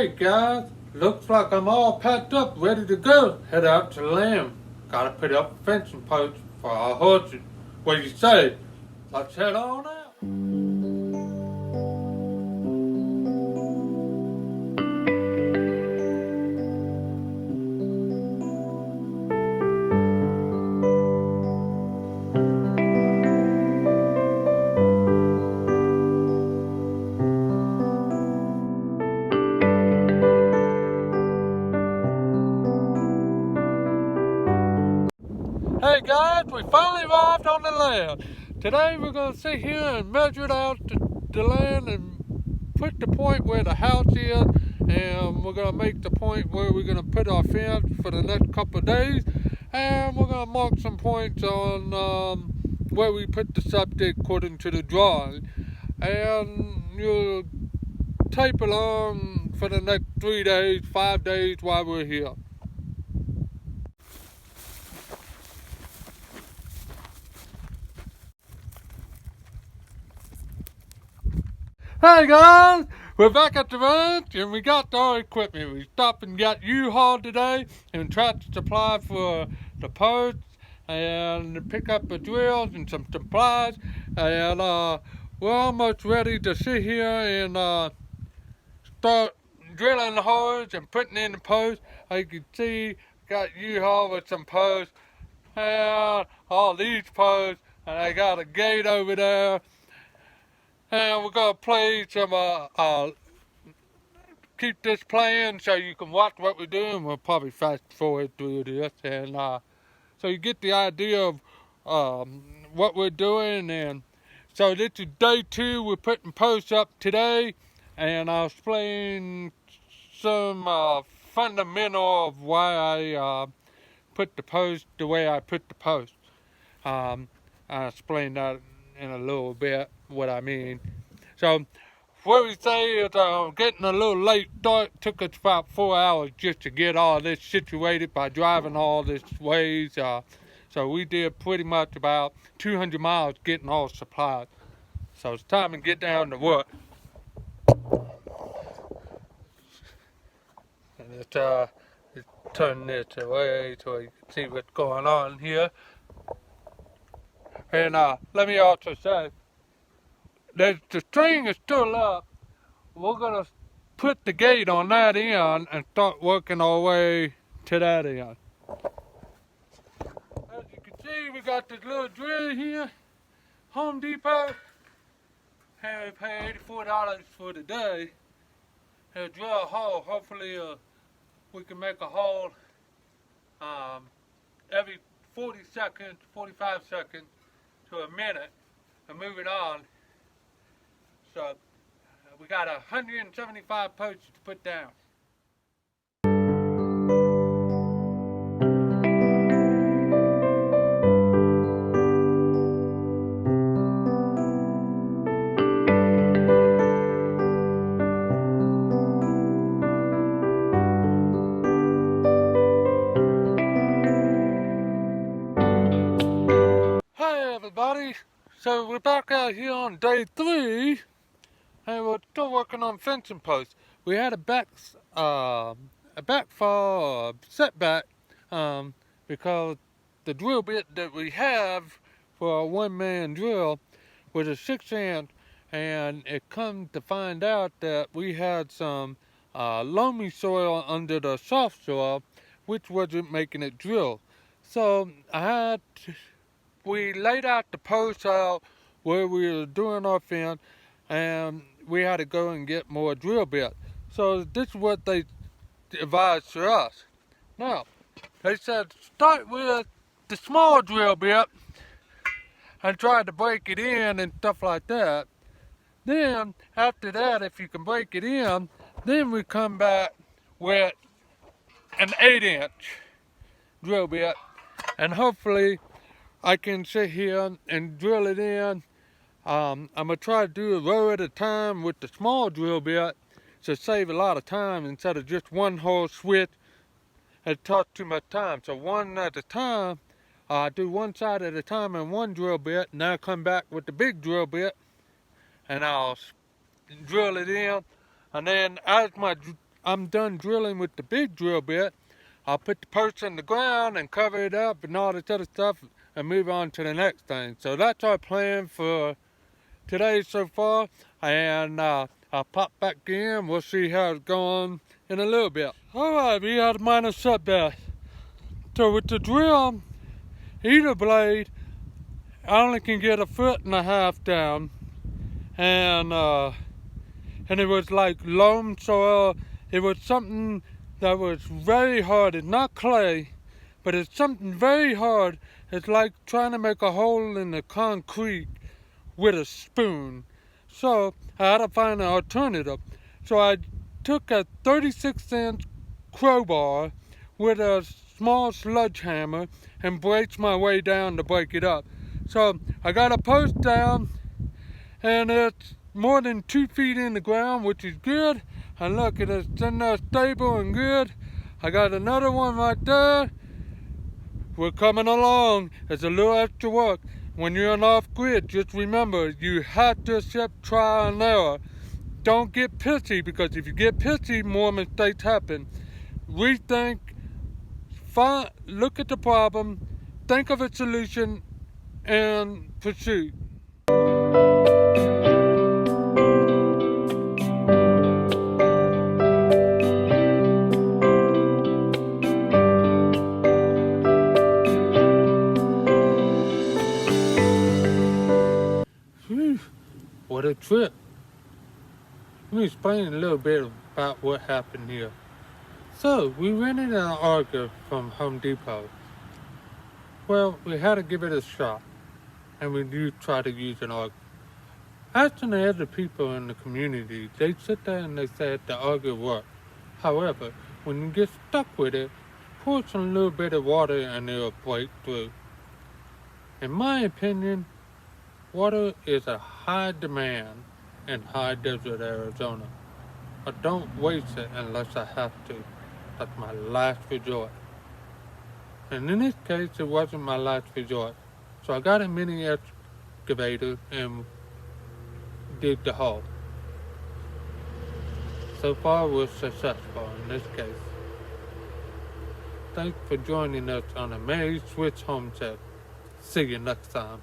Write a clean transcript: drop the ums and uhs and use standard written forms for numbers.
Hey guys, looks like I'm all packed up, ready to go. Head out to the land. Gotta put up a fencing post for our horses. What do you say? Let's head on out. Hey guys, we finally arrived on the land. Today we're going to sit here and measure it out the land and put the point where the house is, and we're going to make the point where we're going to put our fence for the next couple of days, and we're going to mark some points on where we put the septic according to the drawing, and you'll tape along for the next 3 days, 5 days while we're here. Hey guys, we're back at the ranch and we got our equipment. We stopped and got U-Haul today and Tractor Supply for the posts and pick up the drills and some supplies, and we're almost ready to sit here and start drilling the holes and putting in the posts. As you can see, got U-Haul with some posts and all these posts, and I got a gate over there. And we're gonna play some, keep this playing so you can watch what we're doing. We'll probably fast forward through this, and so you get the idea of what we're doing. And so this is day 2. We're putting posts up today, and I'll explain some fundamental of why I put the post the way I put the post. I'll explain that in a little bit, what I mean. So what we say is getting a little late start. Took us about 4 hours just to get all this situated by driving all this ways. So we did pretty much about 200 miles getting all supplies. So it's time to get down to work. And let's turn this away so you can see what's going on here. And let me also say, the string is still up. We're gonna put the gate on that end and start working our way to that end. As you can see, we got this little drill here, Home Depot, and we pay $84 for the day. It'll drill a hole. Hopefully we can make a hole every 40 seconds, 45 seconds to a minute and move it on. So we got 175 posts to put down. Hey everybody, so we're back out here on day 3. And we're still working on fencing posts. We had a backfall setback because the drill bit that we have for a one-man drill was a 6-inch, and it come to find out that we had some loamy soil under the soft soil, which wasn't making it drill. So we laid out the posts out where we were doing our fence, and we had to go and get more drill bit. So this is what they advised to us. Now, they said start with the small drill bit and try to break it in and stuff like that. Then, after that, if you can break it in, then we come back with an 8-inch drill bit, and hopefully I can sit here and drill it in. I'm going to try to do a row at a time with the small drill bit to save a lot of time instead of just one hole switch. It takes too much time. So one at a time, I do one side at a time and one drill bit, and then I'll come back with the big drill bit and I'll drill it in. And then as I'm done drilling with the big drill bit, I'll put the post in the ground and cover it up and all this other stuff and move on to the next thing. So that's our plan for today so far, and I'll pop back in. We'll see how it's going in a little bit. Alright, we had a minor setback. So with the drill, either blade, I only can get 1.5 feet down, and it was like loam soil. It was something that was very hard. It's not clay, but it's something very hard. It's like trying to make a hole in the concrete with a spoon. So I had to find an alternative. So I took a 36-inch crowbar with a small sledgehammer and braced my way down to break it up. So I got a post down, and it's more than 2 feet in the ground, which is good. And look, it's in there stable and good. I got another one right there. We're coming along. It's a little extra work. When you're on off-grid, just remember, you have to accept trial and error. Don't get pissy, because if you get pissy, more mistakes happen. Rethink, look at the problem, think of a solution, and pursue. Whew, what a trip. Let me explain a little bit about what happened here. So, we rented an auger from Home Depot. Well, we had to give it a shot, and we do try to use an auger. Asking the other people in the community, they sit there and they said the auger worked. However, when you get stuck with it, pour some little bit of water and it'll break through. In my opinion, water is a high demand in high desert Arizona. I don't waste it unless I have to. That's my last resort. And in this case, it wasn't my last resort. So I got a mini excavator and did the hole. So far, we're successful in this case. Thanks for joining us on Ameri-Swiss Homestead. See you next time.